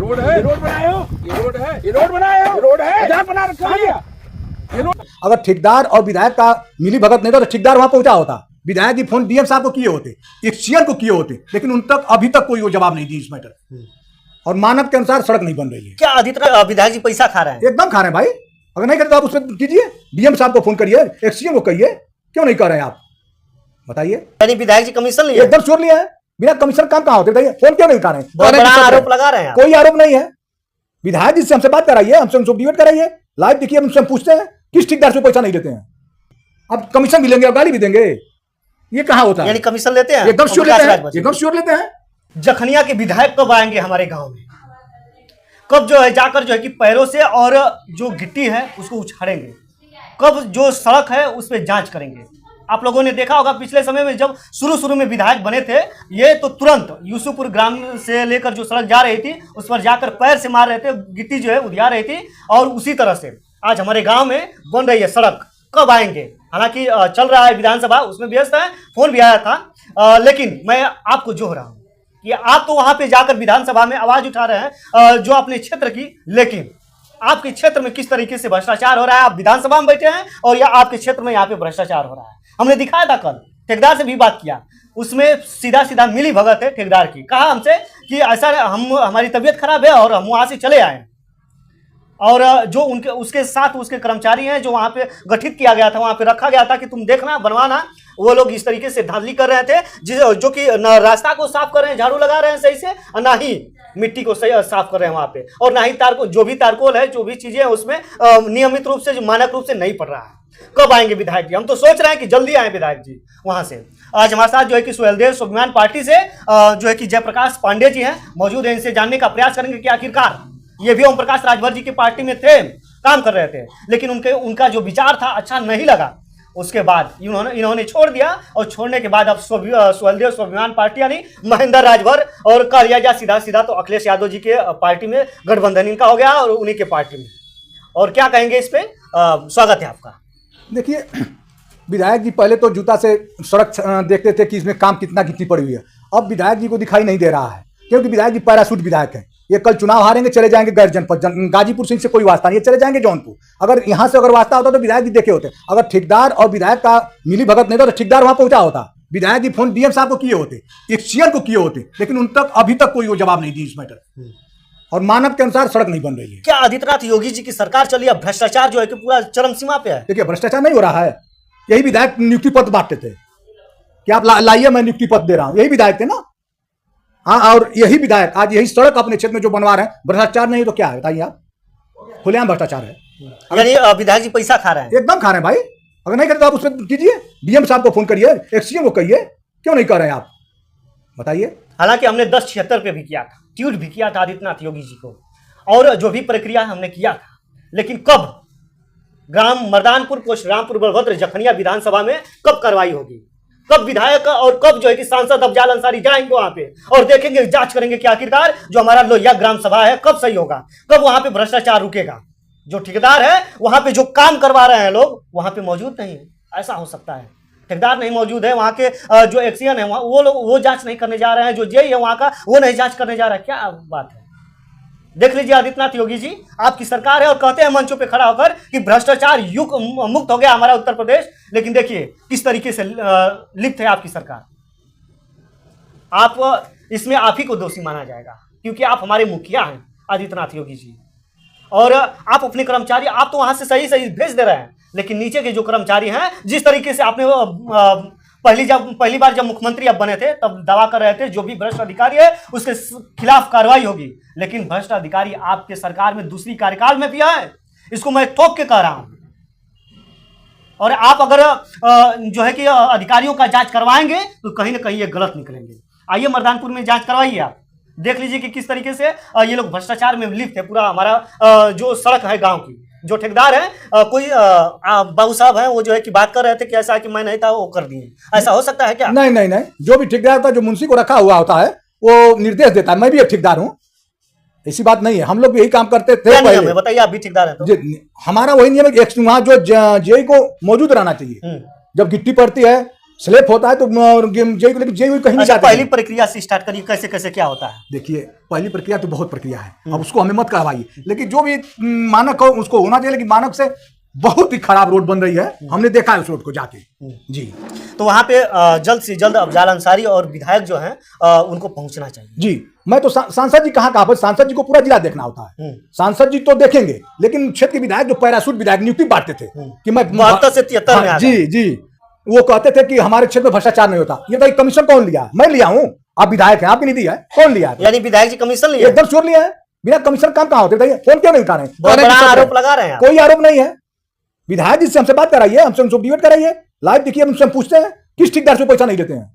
Road है, road बनाए हो, ये रोड है, ये रोड बनाए हो, रोड है, जहाँ बना रखा है ये रोड। अगर ठेकेदार और विधायक का मिली भगत नहीं था तो ठेकेदार वहां पहुंचा होता, विधायक जी फोन डीएम साहब को किए होते, एक्सीएन को किए होते, लेकिन उन तक अभी तक कोई वो जवाब नहीं दी इस मैटर। और मानक के अनुसार सड़क नहीं बन रही है। क्या आदित्य विधायक जी पैसा खा रहे हैं? एकदम खा रहे हैं भाई। अगर नहीं करते तो आप उसमें कीजिए, डीएम साहब को फोन करिए, एक्सीएन को कहिए, क्यों नहीं कर रहे हैं आप बताइए। यानी विधायक जी कमीशन लिए? एकदम श्योर लिया है, बिना कमीशन काम कहाँ होते बताइए। फोन क्यों नहीं उठा रहे हैं? बहुत बड़ा आरोप लगा रहे हैं। कोई आरोप नहीं है। विधायक जी से हमसे बात कराइए, हमसे उनसे डिबेट कराइए, लाइव देखिए, हमसे हम पूछते हैं किस ठेकेदार से पैसा नहीं लेते हैं। अब कमीशन भी लेंगे और गाली भी देंगे, ये कहाँ होता है? यानी कमीशन लेते हैं? एकदम श्योर लेते हैं, एकदम श्योर लेते हैं। जखनिया के विधायक कब आएंगे हमारे गांव में? कब जो है जाकर जो है कि पैरों से और जो गिट्टी है उसको उछाड़ेंगे? कब जो सड़क है उस पर जांच करेंगे? आप लोगों ने देखा होगा पिछले समय में जब शुरू में विधायक बने थे, ये तो तुरंत यूसुफपुर ग्राम से लेकर जो सड़क जा रही थी उस पर जाकर पैर से मार रहे थे, गिट्टी जो है उधिया रही थी। और उसी तरह से आज हमारे गांव में बन रही है सड़क। कब आएंगे? हालांकि चल रहा है विधानसभा, उसमें व्यस्त है, फोन भी आया था। लेकिन मैं आपको जोह रहा हूं कि आप तो वहां पे जाकर विधानसभा में आवाज उठा रहे हैं जो अपने क्षेत्र की, लेकिन आपके क्षेत्र में किस तरीके से भ्रष्टाचार हो रहा है? आप विधानसभा में बैठे हैं और या आपके क्षेत्र में यहाँ पे भ्रष्टाचार हो रहा है। हमने दिखाया था, कल ठेकेदार से भी बात किया, उसमें सीधा मिली भगत है ठेकेदार की। कहा हमसे कि ऐसा हमारी तबीयत खराब है और हम वहां से चले आए। और जो उनके उसके साथ उसके कर्मचारी हैं जो वहां पे गठित किया गया था, वहां पे रखा गया था कि तुम देखना बनवाना, वो लोग इस तरीके से धांधली कर रहे थे जो कि न रास्ता को साफ कर रहे हैं, झाड़ू लगा रहे हैं सही से, और ना ही मिट्टी को सही साफ कर रहे हैं वहां पे, और ना ही जो भी तारकोल है, जो भी चीजें हैं उसमें नियमित रूप से, जो मानक रूप से नहीं पड़ रहा है। कब आएंगे विधायक जी? हम तो सोच रहे हैं कि जल्दी आए विधायक जी वहां से। आज हमारे साथ जो है कि सुहेलदेव स्वाभिमान पार्टी से जो है कि जयप्रकाश पांडे जी हैं, मौजूद है। इनसे जानने का प्रयास करेंगे कि आखिरकार ये भी ओम प्रकाश राजभर जी की पार्टी में थे, काम कर रहे थे, लेकिन उनका जो विचार था अच्छा नहीं लगा, उसके बाद इन्होंने छोड़ दिया। और छोड़ने के बाद अब सुहेलदेव स्वाभिमान पार्टी यानी महेंद्र राजभर, और कह लिया जाए सीधा तो अखिलेश यादव जी के पार्टी में गठबंधन इनका हो गया और उन्हीं के पार्टी में। और क्या कहेंगे इस पे? स्वागत है आपका। देखिए, विधायक जी पहले तो जूता से सड़क देखते थे कि इसमें काम कितनी पड़ी हुई है। अब विधायक जी को दिखाई नहीं दे रहा है, क्योंकि विधायक जी पैराशूट विधायक हैं। ये कल चुनाव हारेंगे, चले जाएंगे गैर जनपद, गाजीपुर से इनसे कोई वास्ता नहीं, ये चले जाएंगे जौनपुर। अगर यहाँ से अगर वास्ता होता तो विधायक जी देखे होते। अगर ठेकेदार और विधायक का मिली भगत नहीं था तो ठेकेदार वहां पहुंचा होता, विधायक जी फोन डीएम साहब को किए होते, एक्सीएन को किए होते, लेकिन उन तक अभी तक कोई वो जवाब नहीं दी इस मैटर। और मानक के अनुसार सड़क नहीं बन रही है। क्या आदित्यनाथ योगी जी की सरकार चली, अब भ्रष्टाचार जो है कि पूरा चरम सीमा पे है? देखिए, भ्रष्टाचार नहीं हो रहा है। यही विधायक नियुक्ति पत्र बांटते थे कि आप लाइए, मैं नियुक्ति पत्र दे रहा हूं, यही विधायक थे ना। हाँ, और यही विधायक आज यही सड़क अपने क्षेत्र में जो बनवा रहे हैं, भ्रष्टाचार नहीं तो क्या है बताइए आप? खुलेआम भ्रष्टाचार है। यानी विधायक जी पैसा खा रहे हैं? एकदम खा रहे हैं भाई। अगर नहीं करते तो आप उसमें कीजिए, डीएम साहब को फोन करिए, एक्सीएन को कहिए, क्यों नहीं कर रहे हैं आप बताइए। हालांकि हमने 1076 पे भी किया था, ट्वीट भी किया था आदित्यनाथ योगी जी को, और जो भी प्रक्रिया हमने किया था, लेकिन कब ग्राम मर्दानपुर पोस्ट रामपुर बलभद्र जखनिया विधानसभा में कब कार्रवाई होगी? कब विधायक और कब जो है कि सांसद अफजाल अंसारी जाएंगे वहां पे और देखेंगे, जांच करेंगे कि आखिरकार जो हमारा लोहिया ग्राम सभा है कब सही होगा, कब वहां पे भ्रष्टाचार रुकेगा? जो ठेकेदार है वहां पे जो काम करवा रहे हैं लोग वहां पे मौजूद नहीं है। ऐसा हो सकता है ठेकेदार नहीं मौजूद है, वहां के जो एक्सीएन है वो लोग वो जांच नहीं करने जा रहे हैं, जो जेई है वहां का वो नहीं जांच करने जा रहा है। क्या बात है? देख लीजिए आदित्यनाथ योगी जी, आपकी सरकार है और कहते हैं मंचों पे खड़ा होकर कि भ्रष्टाचार युग मुक्त हो गया हमारा उत्तर प्रदेश, लेकिन देखिए किस तरीके से लिप्त है आपकी सरकार। आप इसमें आप ही को दोषी माना जाएगा, क्योंकि आप हमारे मुखिया हैं आदित्यनाथ योगी जी, और आप अपने कर्मचारी आप तो वहां से सही भेज दे रहे हैं, लेकिन नीचे के जो कर्मचारी हैं, जिस तरीके से आपने पहली बार जब मुख्यमंत्री अब बने थे तब दावा कर रहे थे जो भी भ्रष्ट अधिकारी है उसके खिलाफ कार्रवाई होगी, लेकिन भ्रष्ट अधिकारी आपके सरकार में दूसरी कार्यकाल में भी है। इसको मैं ठोक के कह रहा हूं। और आप अगर जो है कि अधिकारियों का जांच करवाएंगे तो कहीं ना कहीं ये गलत निकलेंगे। आइए मर्दानपुर में जांच करवाइए, आप देख लीजिए कि किस तरीके से ये लोग भ्रष्टाचार में लिप्त है। पूरा हमारा जो सड़क है गांव की, जो ठेकेदार है कोई बाबू साहब है, वो जो है कि बात कर रहे थे कि ऐसा कि मैं नहीं था वो कर दिए। ऐसा हो सकता है क्या? नहीं, जो भी ठेकेदार था, जो मुंशी को रखा हुआ होता है वो निर्देश देता है। मैं भी एक ठेकेदार हूँ, ऐसी बात नहीं है। हम लोग भी यही काम करते थे पहले। बताइए, आप भी ठेकेदार हैं तो? हमारा वही नियम है, वहां जो जेई को मौजूद रहना चाहिए। जब गिट्टी पड़ती है स्लेप होता है तो जेई को लेकर जेई कहीं नहीं अच्छा, जाते पहली प्रक्रिया से स्टार्ट करिए, कैसे कैसे क्या होता है। देखिए पहली प्रक्रिया तो बहुत प्रक्रिया है, अब उसको हमें मत करवाइए, लेकिन जो भी मानक हो उसको होना चाहिए, लेकिन मानक से बहुत ही खराब रोड बन रही है, हमने देखा है उस रोड को जाके जी। तो वहाँ पे जल्द से जल्द अफजाल अंसारी और विधायक जो हैं उनको पहुंचना चाहिए जी। मैं तो सांसद जी कहाँ कहा, सांसद जी को पूरा जिला देखना होता है, सांसद जी तो देखेंगे, लेकिन क्षेत्र के विधायक जो पैरासूट विधायक नियुक्ति बांटते थे कि मैं 72 से 73 में जी जी, वो कहते थे कि हमारे क्षेत्र में भ्रष्टाचार नहीं होता। ये भाई कमीशन कौन लिया? मैं लिया हूँ, आप विधायक हैं, आपकी नहीं दिया है, कौन लिया? यानी विधायक जी कमीशन लिया? एकदम श्योर लिया है, बिना कमीशन काम कहाँ होते? बताइए, फोन क्यों नहीं उठा रहे हैं? बहुत बड़ा आरोप लगा रहे हैं। कोई आरोप नहीं है, विधायक जी से हमसे बात कराइए, हमसे उनसे डिबेट कराइए, लाइव देखिए, हमसे पूछते हैं किस ठेकेदार से पैसा नहीं लेते हैं।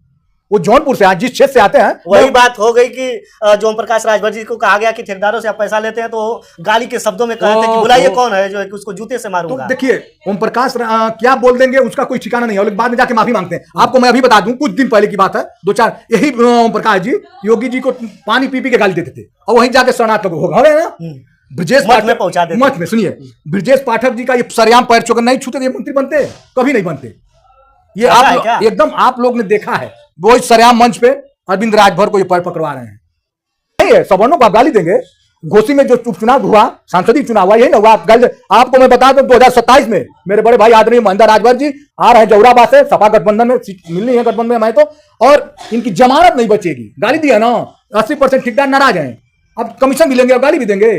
वो जौनपुर से जिस क्षेत्र से आते हैं, वही बात हो गई कि जो ओम प्रकाश राजभर जी को कहा गया कि ठेकेदारों से आप पैसा लेते हैं, तो गाली के शब्दों में कहते थे कि बुलाइए कौन है जो है कि उसको जूते से मारूंगा। तो देखिए ओम प्रकाश क्या बोल देंगे उसका कोई ठिकाना नहीं है, लेकिन बाद में जाके माफी मांगते हैं। आपको मैं अभी बता दूं, कुछ दिन पहले की बात है, 2-4 यही ओम प्रकाश जी योगी जी को पानी पी के गाली देते थे, और वहीं जाके शरणार्थ हो गए ना, ब्रजेश पाठक में पहुंचा देते। मत में सुनिए, ब्रजेश पाठक जी का ये सरेआम पैर छूकर नहीं छूते, ये मंत्री बनते कभी नहीं बनते। ये आप एकदम आप लोग ने देखा है, वो सरेआम मंच पे अरविंद राजभर को ये पैर पकड़वा रहे हैं। नहीं है, सवर्णों को आप गाली देंगे? घोसी में जो उपचुनाव हुआ, सांसदीय चुनाव हुआ, यही ना हुआ? आपको मैं बता दूं 2027 में मेरे बड़े भाई आदरणीय महेंद्र राजभर जी आ रहे हैं जौराबाद से, सपा गठबंधन में मिलनी है, गठबंधन में हमारे तो, और इनकी जमानत नहीं बचेगी। गाली दिया ना, 80% ठेकेदार नाराज हैं, अब कमीशन भी लेंगे और गाली भी देंगे,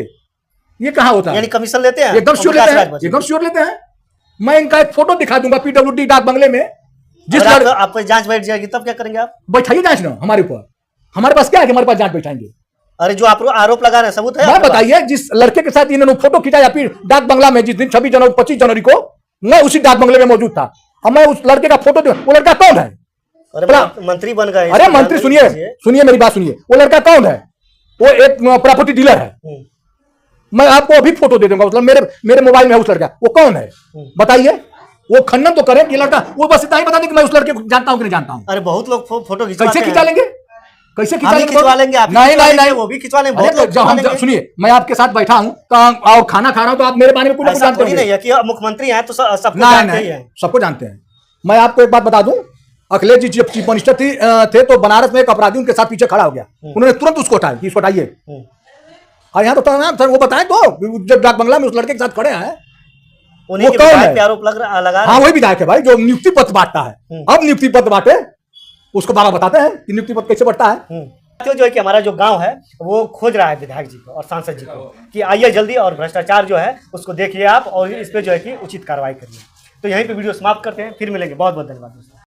ये कहाँ होता है? यानी कमीशन लेते हैं? एकदम श्योर लेते हैं, एकदम श्योर लेते हैं। मैं इनका एक फोटो दिखा दूंगा पीडब्ल्यूडी डाक बंगले में, जिस आप जांच बैठ जाएगी तब क्या करेंगे आप? बैठाइए जांच ना हमारे ऊपर, हमारे पास क्या है कि हमारे पास जांच बैठाएंगे? अरे जो आप आरोप लगा रहे हैं सबूत है? मैं बताइए, जिस लड़के के साथ इन्होंने फोटो खिंचाया फिर डाक बंगला में, जिस दिन 26 जनवरी 25 जनवरी को मैं उसी डाक बंगले में मौजूद था, और मैं उस लड़के का फोटो, वो लड़का कौन है? अरे मंत्री बन गए। अरे मंत्री सुनिए मेरी बात सुनिए, वो लड़का कौन है? वो एक प्रॉपर्टी डीलर है। मैं आपको अभी फोटो दे दूंगा, मतलब मेरे मोबाइल में है उस लड़का, वो कौन है बताइए? वो खंडन तो करें कि लड़का, वो बस इतना ही बता दें कि मैं उस लड़के को जानता हूं कि नहीं जानता हूं। अरे बहुत लोग फोटो कैसे खिंचा लेंगे? कैसे खिंचवा लेंगे? आप नहीं, वो भी खिंचवा लेंगे। बहुत लोग जब हम सुनिए, मैं आपके साथ बैठा हूं और खाना खा रहा हूं, तो आप मेरे बारे में कुछ जानते नहीं है कि मुख्यमंत्री हैं तो सबको जानते ही हैं। सबको जानते हैं। मैं आपको एक बात बता दूं, अखिलेश जी चीफ मिनिस्टर थे तो बनारस में एक अपराधी उनके साथ पीछे खड़ा हो गया, उन्होंने तुरंत उसको हटाया कि इसको हटाइए। और यहाँ तो वो बताएं तो, जब डाक बंगला में उस लड़के के साथ खड़े हैं, उन्हीं के विधायक पे आरोप लगा। हाँ वही विधायक है भाई, जो नियुक्ति पत्र बांटता है। अब नियुक्ति पत्र बांटे, उसको बाबा बताते हैं कि नियुक्ति पत्र कैसे बढ़ता है। तो जो है कि हमारा जो गांव है वो खोज रहा है विधायक जी को और सांसद जी को कि आइए जल्दी और भ्रष्टाचार जो है उसको देखिए आप, और इस पे जो है कि उचित कार्रवाई करिए। तो यहीं पे वीडियो समाप्त करते हैं, फिर मिलेंगे। बहुत बहुत धन्यवाद दोस्तों।